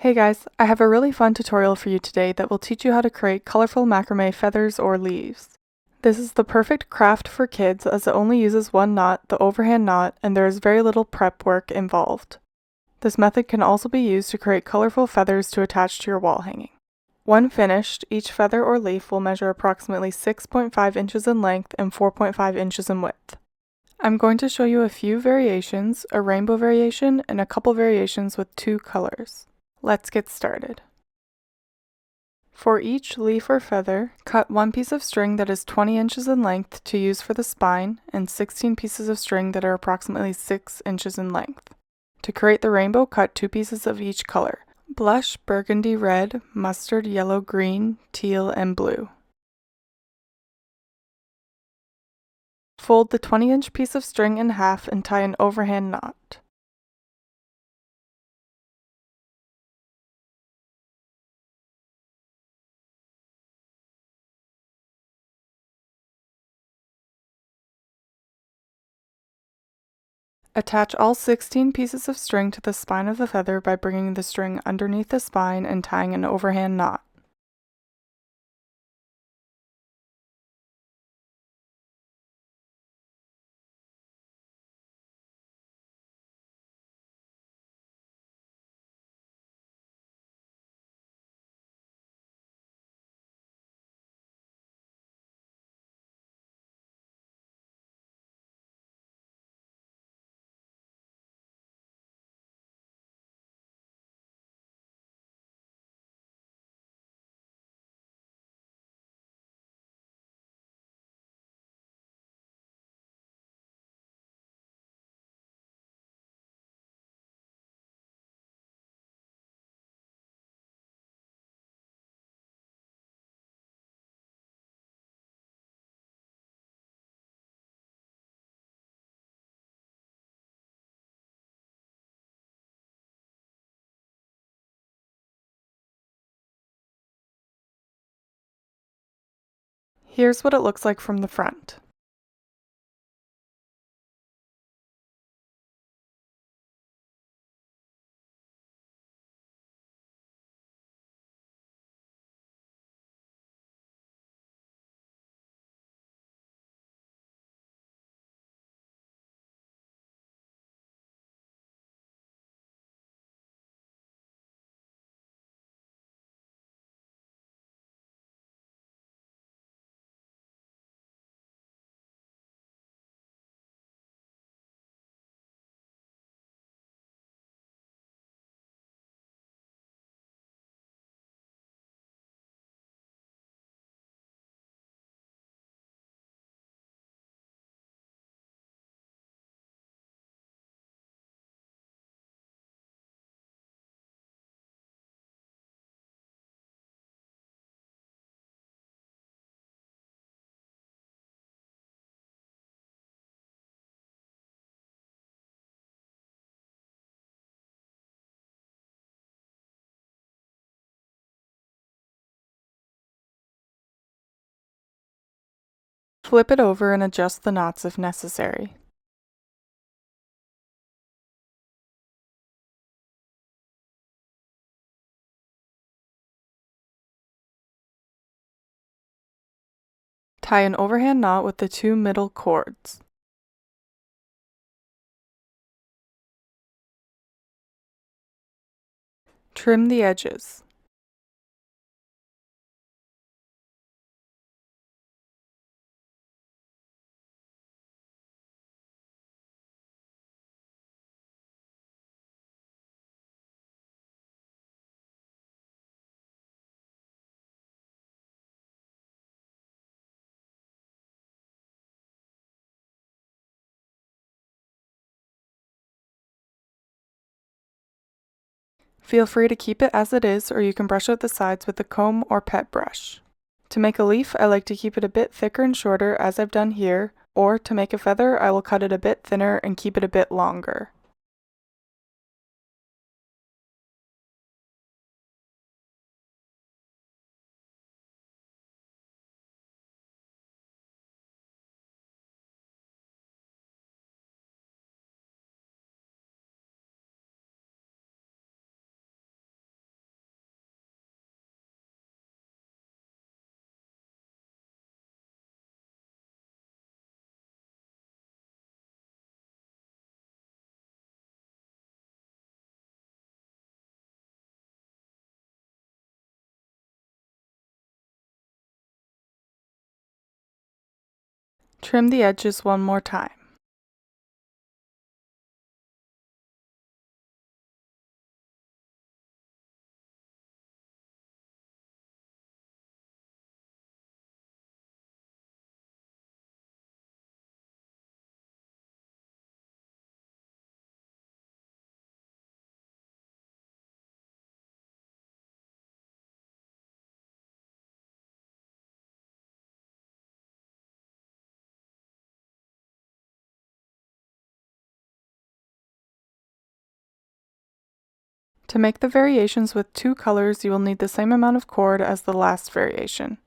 Hey guys, I have a really fun tutorial for you today that will teach you how to create colorful macrame feathers or leaves. This is the perfect craft for kids as it only uses one knot, the overhand knot, and there is very little prep work involved. This method can also be used to create colorful feathers to attach to your wall hanging. When finished, each feather or leaf will measure approximately 6.5 inches in length and 4.5 inches in width. I'm going to show you a few variations, a rainbow variation, and a couple variations with two colors. Let's get started. For each leaf or feather, cut one piece of string that is 20 inches in length to use for the spine and 16 pieces of string that are approximately 6 inches in length. To create the rainbow, cut 2 pieces of each color: blush, burgundy red, mustard yellow, green, teal, and blue. Fold the 20-inch piece of string in half and tie an overhand knot. Attach all 16 pieces of string to the spine of the feather by bringing the string underneath the spine and tying an overhand knot. Here's what it looks like from the front. Flip it over and adjust the knots if necessary. Tie an overhand knot with the 2 middle cords. Trim the edges. Feel free to keep it as it is, or you can brush out the sides with a comb or pet brush. To make a leaf, I like to keep it a bit thicker and shorter as I've done here, or to make a feather, I will cut it a bit thinner and keep it a bit longer. Trim the edges one more time. To make the variations with 2 colors, you will need the same amount of cord as the last variation.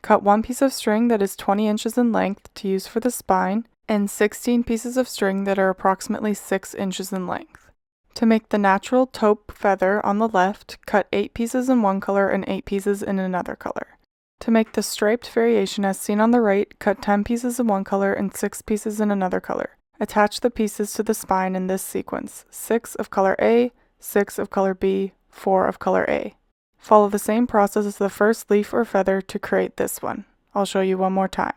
Cut 1 piece of string that is 20 inches in length to use for the spine, and 16 pieces of string that are approximately 6 inches in length. To make the natural taupe feather on the left, cut 8 pieces in one color and 8 pieces in another color. To make the striped variation as seen on the right, cut 10 pieces in one color and 6 pieces in another color. Attach the pieces to the spine in this sequence: 6 of color A, 6 of color B, 4 of color A. Follow the same process as the first leaf or feather to create this one. I'll show you one more time.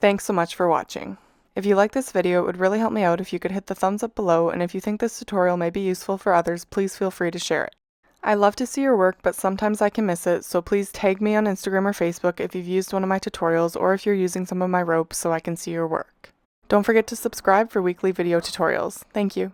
Thanks so much for watching. If you like this video, it would really help me out if you could hit the thumbs up below, and if you think this tutorial may be useful for others, please feel free to share it. I love to see your work, but sometimes I can miss it, so please tag me on Instagram or Facebook if you've used one of my tutorials or if you're using some of my ropes so I can see your work. Don't forget to subscribe for weekly video tutorials. Thank you.